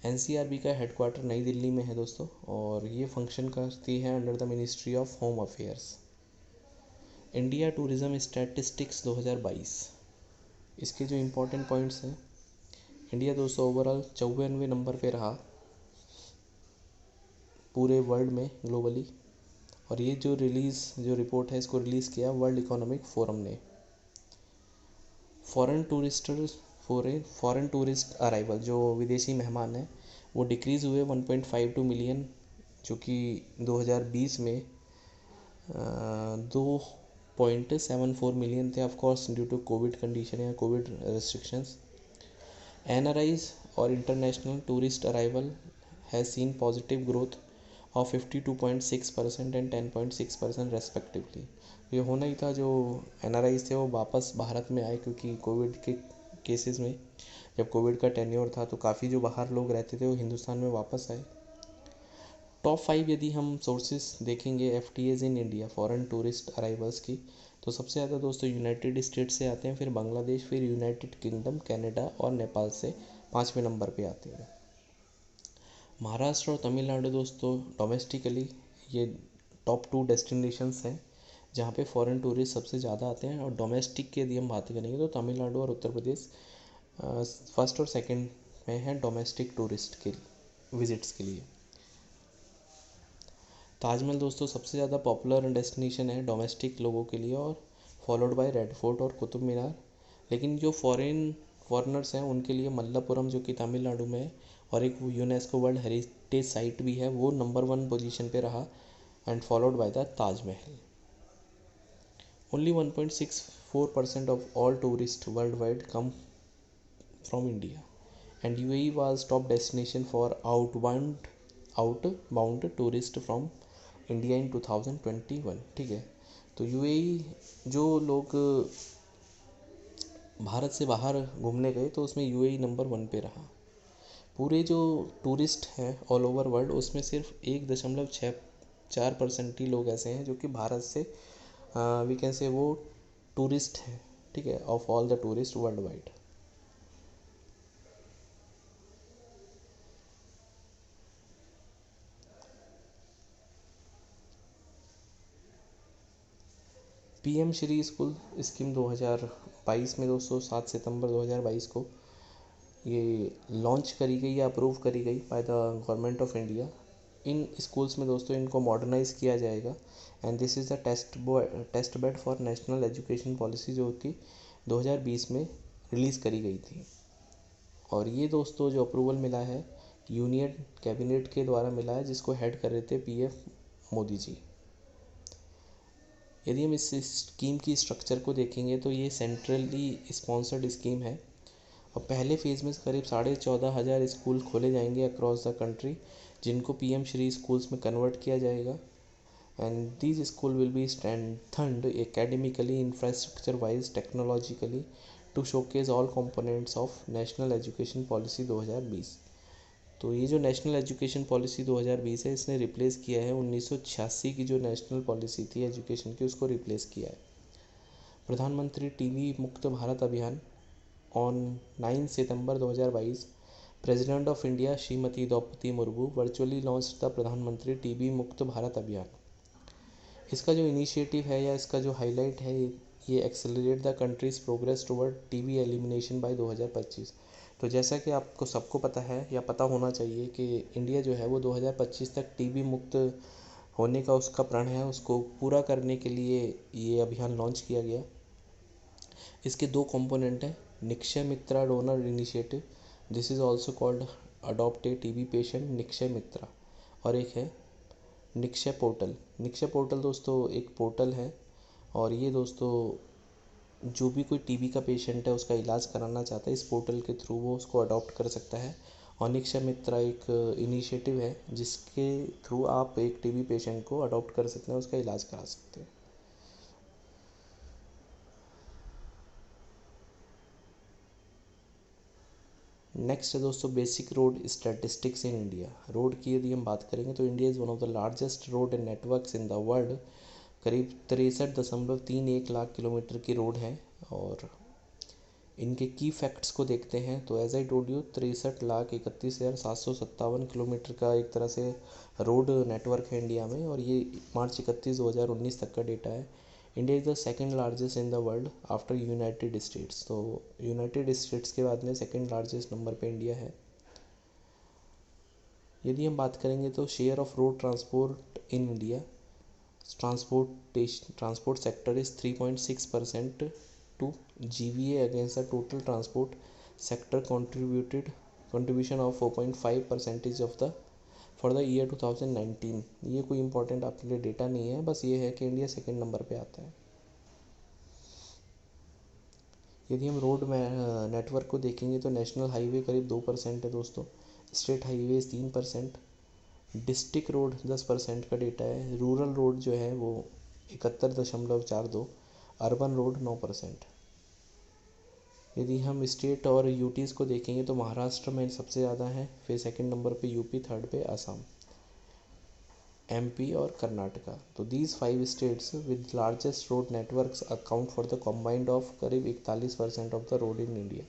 एनसीआरबी का हेडक्वार्टर नई दिल्ली में है दोस्तों, और ये फंक्शन करती है under the ministry of home affairs. India tourism statistics 2022, इसके जो इम्पोर्टेंट पॉइंट्स हैं, इंडिया दोस्तों ओवरऑल 94वें नंबर पे रहा पूरे वर्ल्ड में ग्लोबली। और ये जो रिपोर्ट है इसको रिलीज़ किया वर्ल्ड इकोनॉमिक फोरम ने। फॉरेन टूरिस्ट अराइवल, जो विदेशी मेहमान हैं वो डिक्रीज़ हुए 1.52 मिलियन, जो कि 2020 में 2.74 मिलियन थे, of course due to covid condition या कोविड रेस्ट्रिक्शंस। एनआरआईज और international tourist arrival has seen positive growth of 52.6% and 10.6% respectively. ये होना ही था, जो एनआरआईज थे वो वापस भारत में आए, क्योंकि कोविड के केसेस में जब कोविड का टेन्योर था तो काफ़ी जो बाहर लोग रहते थे वो हिंदुस्तान में वापस आए। टॉप 5 यदि हम सोर्सेस देखेंगे FTAs in India foreign tourist arrivals की, तो सबसे ज़्यादा दोस्तों यूनाइटेड स्टेट्स से आते हैं, फिर बांग्लादेश, फिर यूनाइटेड किंगडम, कनाडा और नेपाल से 5वें नंबर पे आते हैं। महाराष्ट्र और तमिलनाडु दोस्तों डोमेस्टिकली ये टॉप 2 डेस्टिनेशंस हैं जहाँ पे फॉरेन टूरिस्ट सबसे ज़्यादा आते हैं। और डोमेस्टिक की यदि हम बात करेंगे तो तमिलनाडु और उत्तर प्रदेश फर्स्ट और सेकंड में है डोमेस्टिक टूरिस्ट के विजिट्स के लिए। ताजमहल दोस्तों सबसे ज़्यादा पॉपुलर डेस्टिनेशन है डोमेस्टिक लोगों के लिए, और फॉलोड बाय रेड फोर्ट और कुतुब मीनार। लेकिन जो फॉरेनर्स हैं उनके लिए मल्लापुरम, जो कि तमिलनाडु में है और एक यूनेस्को वर्ल्ड हेरिटेज साइट भी है, वो नंबर 1 पोजीशन पे रहा, and followed by the Taj Mahal. Only 1.64% of all tourist world wide come from India, and UAE was top destination for outbound tourist from India in 2021। ठीक है, तो यूएई जो लोग भारत से बाहर घूमने गए तो उसमें यूएई नंबर 1 पे रहा। पूरे जो टूरिस्ट हैं ऑल ओवर वर्ल्ड, उसमें सिर्फ 1.64% ही लोग ऐसे हैं जो कि भारत से वी कैन से वो टूरिस्ट हैं। ठीक है, of all the tourist world wide. PM Shri school scheme 2022 में दोस्तों 7 सितंबर 2022 को ये लॉन्च करी गई या अप्रूव करी गई by the government of India. इन स्कूल्स में दोस्तों इनको मॉडर्नाइज़ किया जाएगा, and this is the test bed for national education policy, जो कि 2020 में रिलीज़ करी गई थी। और ये दोस्तों जो अप्रूवल मिला है यूनियन कैबिनेट के द्वारा मिला है, जिसको हेड कर रहे थे पीएम मोदी जी। यदि हम इस स्कीम की स्ट्रक्चर को देखेंगे तो ये सेंट्रली स्पॉन्सर्ड स्कीम है, और पहले फेज़ में करीब 14,500 स्कूल खोले जाएंगे अक्रॉस द कंट्री, जिनको पीएम श्री स्कूल्स में कन्वर्ट किया जाएगा। And these school will be strengthened academically, infrastructure wise, technologically, to showcase all components of national education policy 2020। तो ये जो नेशनल एजुकेशन पॉलिसी 2020 है, इसने रिप्लेस किया है 1986 की जो नेशनल पॉलिसी थी एजुकेशन की, उसको रिप्लेस किया है। प्रधानमंत्री टीबी मुक्त भारत अभियान ऑन 9 सितंबर 2022 president of India Shrimati Droupadi Murmu virtually launch the Pradhanmantri TB Mukt Bharat अभियान। इसका जो इनिशिएटिव है या इसका जो हाईलाइट है, ये accelerate the countries progress toward TB elimination by 2025। तो जैसा कि आपको सबको पता है या पता होना चाहिए कि इंडिया जो है वो 2025 तक टीबी मुक्त होने का उसका प्रण है, उसको पूरा करने के लिए ये अभियान लॉन्च किया गया। इसके दो कंपोनेंट हैं, Nikshay Mitra donor initiative, this is also called adopt a TB patient Nikshay Mitra, और एक है निक्षय पोर्टल। निक्षय पोर्टल दोस्तों एक पोर्टल है, और ये दोस्तों जो भी कोई टीबी का पेशेंट है उसका इलाज कराना चाहता है, इस पोर्टल के थ्रू वो उसको अडॉप्ट कर सकता है। और निक्षय मित्रा एक इनिशिएटिव है जिसके थ्रू आप एक टीबी पेशेंट को अडॉप्ट कर सकते हैं, उसका इलाज करा सकते हैं। नेक्स्ट है दोस्तों basic road statistics in India. Road की यदि हम बात करेंगे तो India is one of the largest road networks in the world. करीब 63.31 लाख किलोमीटर की रोड है, और इनके की फैक्ट्स को देखते हैं तो as I told you 63,31,757 kilometre का एक तरह से रोड नेटवर्क है इंडिया में, और ये मार्च 31, 2019 तक का डेटा है। India is the second largest in the world after United states. तो यूनाइटेड स्टेट्स के बाद में सेकेंड लार्जेस्ट नंबर पे इंडिया है। यदि हम बात करेंगे तो share of road transport in India, transport sector is 3.6% to GVA against the total transport sector contribution of 4.5% of the for the year 2019। ये कोई इंपॉर्टेंट आपके लिए डेटा नहीं है, बस ये है कि इंडिया सेकेंड नंबर पे आता है। यदि हम रोड में नेटवर्क को देखेंगे तो नेशनल हाईवे करीब 2% है दोस्तों, स्टेट हाईवे 3%, डिस्ट्रिक्ट रोड 10% का डेटा है, रूरल रोड जो है वो 71.42, अर्बन रोड 9%। यदि हम स्टेट और यूटीज़ को देखेंगे तो महाराष्ट्र में सबसे ज़्यादा है, फिर सेकंड नंबर पे यूपी, थर्ड पे असम, एमपी और कर्नाटका। तो these 5 states with largest road networks account for the combined of करीब 41% of the road in India.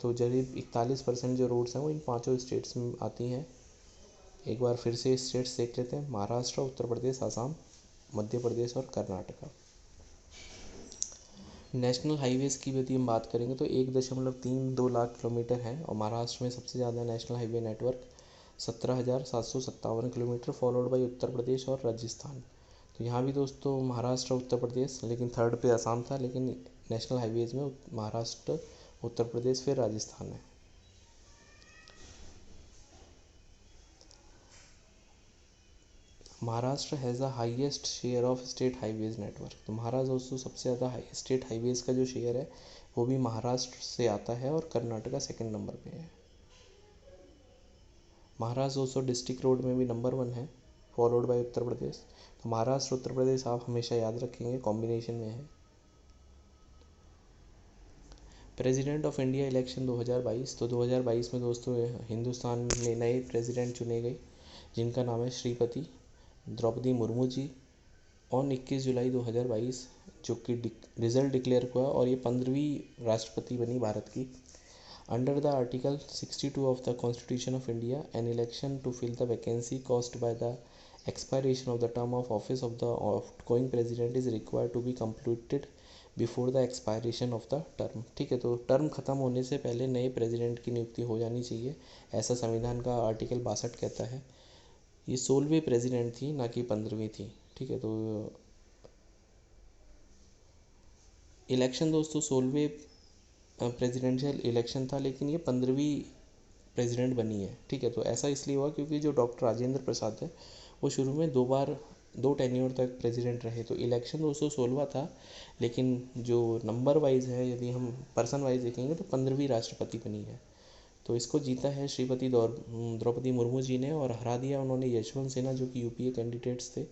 तो करीब 41% जो रोड्स हैं वो इन पाँचों स्टेट्स में आती हैं। एक बार फिर से स्टेट्स देख लेते हैं, महाराष्ट्र, उत्तर प्रदेश, असम, मध्य प्रदेश और कर्नाटका। नेशनल हाईवेज़ की यदि हम बात करेंगे तो 1.32 लाख किलोमीटर है, और महाराष्ट्र में सबसे ज़्यादा national highway network 17,757 kilometre, followed by Uttar Pradesh और राजस्थान। तो यहाँ भी दोस्तों महाराष्ट्र, उत्तर प्रदेश, लेकिन थर्ड पे असम था, लेकिन नेशनल हाईवेज़ में महाराष्ट्र, उत्तर प्रदेश, फिर राजस्थान है। Maharashtra has the highest share of state highways network. तो महाराष्ट्र दोस्तों सबसे ज़्यादा स्टेट हाईवेज़ का जो शेयर है वो भी महाराष्ट्र से आता है, और कर्नाटका सेकंड नंबर पे है। महाराष्ट्र दोस्तों डिस्ट्रिक्ट रोड में भी नंबर 1 है, फॉलोड बाय उत्तर प्रदेश। तो महाराष्ट्र उत्तर प्रदेश आप हमेशा याद रखेंगे, कॉम्बिनेशन में है। President of India election 2022। तो 2022 में दोस्तों हिंदुस्तान में नए प्रेसिडेंट चुने गए, जिनका नाम है श्रीमती द्रौपदी मुर्मू जी, ऑन 21 जुलाई 2022 जो कि रिजल्ट डिक्लेयर हुआ, और ये 15वीं राष्ट्रपति बनी भारत की। Under the article 62 of the constitution of India, an election to fill the vacancy caused by the expiration of the term of office of the outgoing president is required to be completed before the expiration of the term. ठीक है, तो टर्म खत्म होने से पहले नए प्रेसिडेंट की नियुक्ति हो जानी चाहिए, ऐसा संविधान का आर्टिकल 62 कहता है। ये 16वीं प्रेसिडेंट थी, ना कि 15वीं थी। ठीक है, तो इलेक्शन दोस्तों 16वें प्रेसिडेंशियल इलेक्शन था, लेकिन ये 15वीं प्रेसिडेंट बनी है। ठीक है, तो ऐसा इसलिए हुआ क्योंकि जो डॉक्टर राजेंद्र प्रसाद है वो शुरू में 2 टेन्योर तक प्रेसिडेंट रहे। तो इलेक्शन दोस्तों 16वां था, लेकिन जो नंबर वाइज है, यदि हम पर्सन वाइज देखेंगे तो 15वीं राष्ट्रपति बनी है। तो इसको जीता है श्रीमती द्रौपदी मुर्मू जी ने, और हरा दिया उन्होंने यशवंत सिन्हा जो कि यूपीए कैंडिडेट्स थे।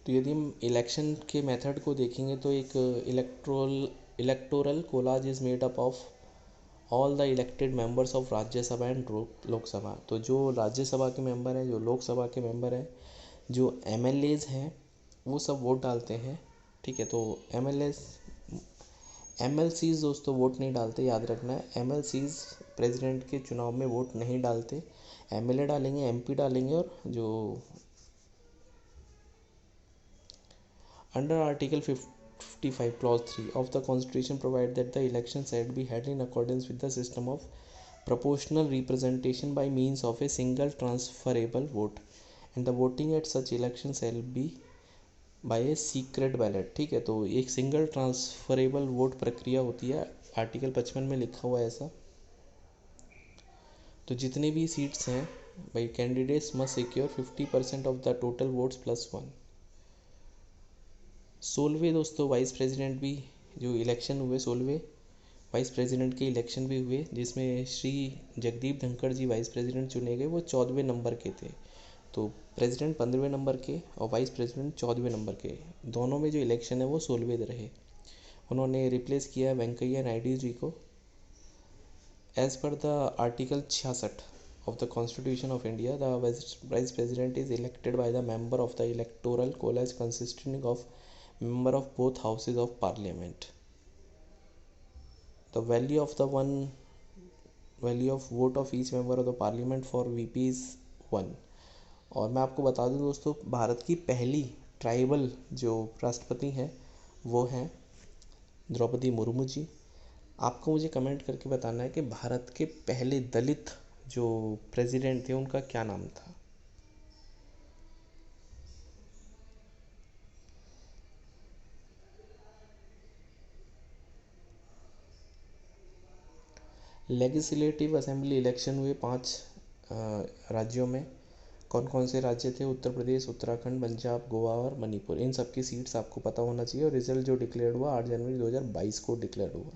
तो यदि हम इलेक्शन के मेथड को देखेंगे तो एक electoral collage is made up of all the elected members of Rajya Sabha and Lok Sabha. तो जो राज्यसभा के मेंबर हैं, जो लोकसभा के मेंबर हैं, जो एमएलएज हैं, वो सब वोट डालते हैं। ठीक है, तो MLCs दोस्तों वोट नहीं डालते, याद रखना है। MLCs प्रेसिडेंट के चुनाव में वोट नहीं डालते। MLA डालेंगे, MP डालेंगे, और जो under article 55 clause 3 of the constitution provide that the election shall be held in accordance with the system of proportional representation by means of a single transferable vote and the voting at such election shall be by a secret ballot. ठीक है, तो एक सिंगल ट्रांसफरेबल वोट प्रक्रिया होती है, आर्टिकल 55 में लिखा हुआ है ऐसा। तो जितने भी सीट्स हैं भाई, candidates must secure 50% of the total votes plus 1। 16वें दोस्तों वाइस प्रेसिडेंट भी जो इलेक्शन हुए, 16वें वाइस प्रेसिडेंट के इलेक्शन भी हुए, जिसमें श्री जगदीप धनखड़ जी वाइस प्रेसिडेंट चुने गए। वो 14वें नंबर के थे। तो प्रेसिडेंट 15वें नंबर के और वाइस प्रेसिडेंट 14वें नंबर के, दोनों में जो इलेक्शन है वो 16वें रहे। उन्होंने रिप्लेस किया वेंकैया नायडू जी को। As per the article 66 of the Constitution of India, the Vice President is elected by the member of the Electoral College consisting of member of both houses of Parliament. The value of vote of each member of the Parliament for VP is 1. और मैं आपको बता दूं दोस्तों, भारत की पहली ट्राइबल जो राष्ट्रपति हैं वो हैं द्रौपदी मुर्मू जी। आपको मुझे कमेंट करके बताना है कि भारत के पहले दलित जो प्रेसिडेंट थे उनका क्या नाम था। लेजिस्लेटिव असेंबली इलेक्शन हुए 5 राज्यों में। कौन कौन से राज्य थे? उत्तर प्रदेश, उत्तराखंड, पंजाब, गोवा और मणिपुर। इन सब की सीट्स आपको पता होना चाहिए। और रिजल्ट जो डिक्लेयर हुआ 8 जनवरी 2022 को डिक्लेयर हुआ।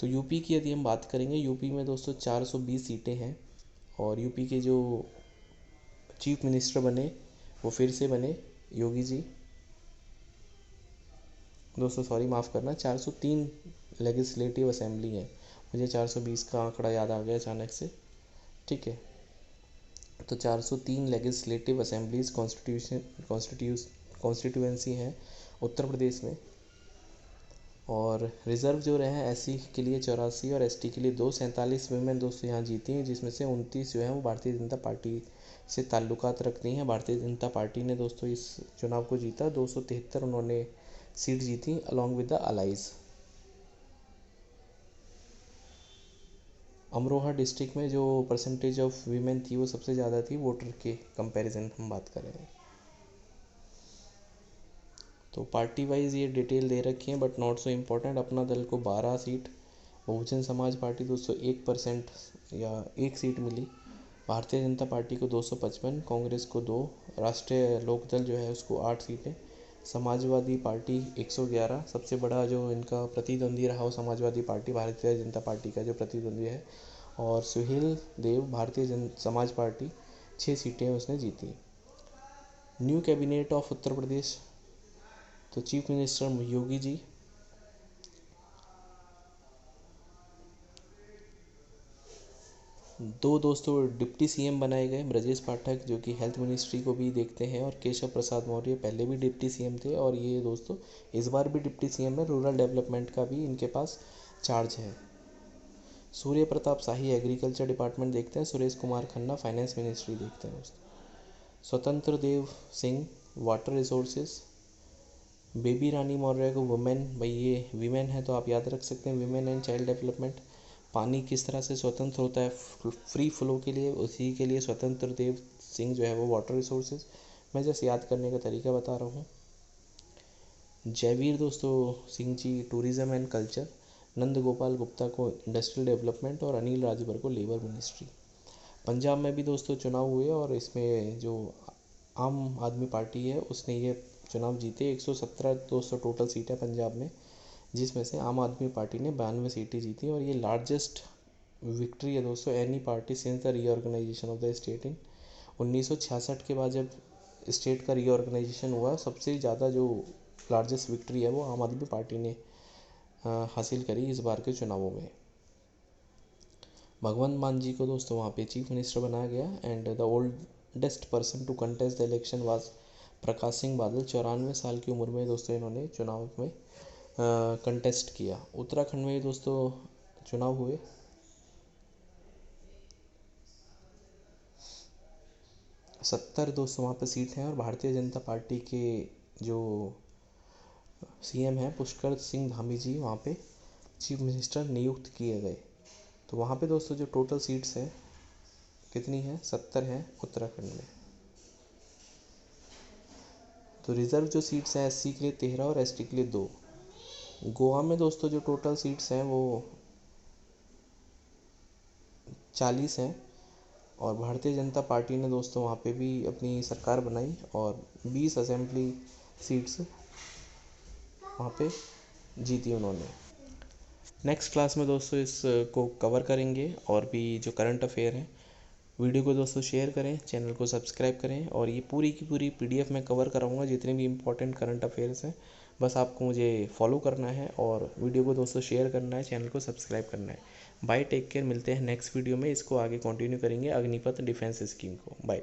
तो यूपी की यदि हम बात करेंगे, यूपी में दोस्तों 420 सीटें हैं। और यूपी के जो चीफ मिनिस्टर बने वो फिर से बने योगी जी। दोस्तों सॉरी, माफ़ करना, 403 लेजिस्लेटिव असेंबली है। मुझे 420 का आंकड़ा याद आ गया अचानक से। ठीक है, तो 403 लेजिस्लेटिव असेंबलीज कॉन्स्टिट्यूएंसी हैं उत्तर प्रदेश में। और रिज़र्व जो रहे हैं SC के लिए 84 और ST के लिए 2। 47 वुमेन दोस्तों यहाँ जीती हैं, जिसमें से 29 जो है वो भारतीय जनता पार्टी से ताल्लुकात रखती हैं। भारतीय जनता पार्टी ने दोस्तों इस चुनाव को जीता। 273 उन्होंने सीट जीती along with the allies. Amroha district में जो परसेंटेज ऑफ वीमेन थी वो सबसे ज़्यादा थी वोटर के कंपैरिजन हम बात करें तो। पार्टी वाइज ये डिटेल दे रखी है बट नॉट सो इम्पोर्टेंट। अपना दल को 12 सीट, बहुजन समाज पार्टी दोस्तों 1% या 1 सीट मिली, भारतीय जनता पार्टी को 255, कांग्रेस को 2, राष्ट्रीय लोकदल जो है उसको 8 सीटें, समाजवादी पार्टी 111। सबसे बड़ा जो इनका प्रतिद्वंदी रहा वो समाजवादी पार्टी, भारतीय जनता पार्टी का जो प्रतिद्वंदी है। और सुहेल देव भारतीय समाज पार्टी 6 सीटें उसने जीती। New cabinet of Uttar Pradesh, तो चीफ मिनिस्टर योगी जी, दो दोस्तों डिप्टी CM बनाए गए, ब्रजेश पाठक जो कि हेल्थ मिनिस्ट्री को भी देखते हैं, और केशव प्रसाद मौर्य पहले भी डिप्टी CM थे और ये दोस्तों इस बार भी डिप्टी CM है। रूरल डेवलपमेंट का भी इनके पास चार्ज है। सूर्य प्रताप शाही एग्रीकल्चर डिपार्टमेंट देखते हैं, सुरेश कुमार खन्ना फाइनेंस मिनिस्ट्री देखते हैं दोस्तों। स्वतंत्र देव सिंह वाटर रिसोर्सेज, बेबी रानी मौर्य को वुमेन, भाई ये वीमेन है तो आप याद रख सकते हैं, वीमेन एंड चाइल्ड डेवलपमेंट। पानी किस तरह से स्वतंत्र होता है फ्री फ्लो के लिए, उसी के लिए स्वतंत्र देव सिंह जो है वो वाटर रिसोर्सेज। मैं जस्ट याद करने का तरीका बता रहा हूँ। जयवीर दोस्तों Singh ji tourism and culture, Nand Gopal Gupta को इंडस्ट्रियल डेवलपमेंट और अनिल राजभर को लेबर मिनिस्ट्री। पंजाब में भी दोस्तों चुनाव हुए और इसमें जो आम आदमी पार्टी है उसने ये चुनाव जीते। 117 दोस्तों टोटल सीट है पंजाब में, जिसमें से आम आदमी पार्टी ने 92 सीटें जीती और ये लार्जेस्ट विक्ट्री है दोस्तों any party since the reorganisation of the state in 1966 के बाद जब स्टेट का रीऑर्गेनाइजेशन हुआ, सबसे ज़्यादा जो लार्जेस्ट विक्ट्री है वो आम आदमी पार्टी ने हासिल करी इस बार के चुनावों में। भगवंत मान जी को दोस्तों वहाँ पे चीफ मिनिस्टर बनाया गया। And the oldest person to contest the election was Prakash Singh Badal. 94 साल की उम्र में दोस्तों इन्होंने चुनाव में कंटेस्ट किया। उत्तराखंड में दोस्तों चुनाव हुए। 70 दोस्तों वहाँ पे सीट हैं और भारतीय जनता पार्टी के जो सीएम हैं पुष्कर सिंह धामी जी वहाँ पे चीफ मिनिस्टर नियुक्त किए गए। तो वहाँ पे दोस्तों जो टोटल सीट्स हैं कितनी हैं, 70 हैं उत्तराखंड में। तो रिज़र्व जो सीट्स हैं एससी के लिए 13 और एसटी के लिए 2। गोवा में दोस्तों जो टोटल सीट्स हैं वो 40 हैं और भारतीय जनता पार्टी ने दोस्तों वहाँ पे भी अपनी सरकार बनाई और 20 असेंबली सीट्स वहाँ पे जीती उन्होंने। नेक्स्ट क्लास में दोस्तों इसको कवर करेंगे और भी जो करंट अफेयर हैं। वीडियो को दोस्तों शेयर करें, चैनल को सब्सक्राइब करें और ये पूरी की पूरी पीडीएफ में कवर कराऊंगा जितने भी इंपॉर्टेंट करंट अफेयर्स हैं। बस आपको मुझे फॉलो करना है और वीडियो को दोस्तों शेयर करना है, चैनल को सब्सक्राइब करना है। बाय, टेक केयर, मिलते हैं नेक्स्ट वीडियो में। इसको आगे कंटिन्यू करेंगे अग्निपथ डिफेंस स्कीम को। बाय।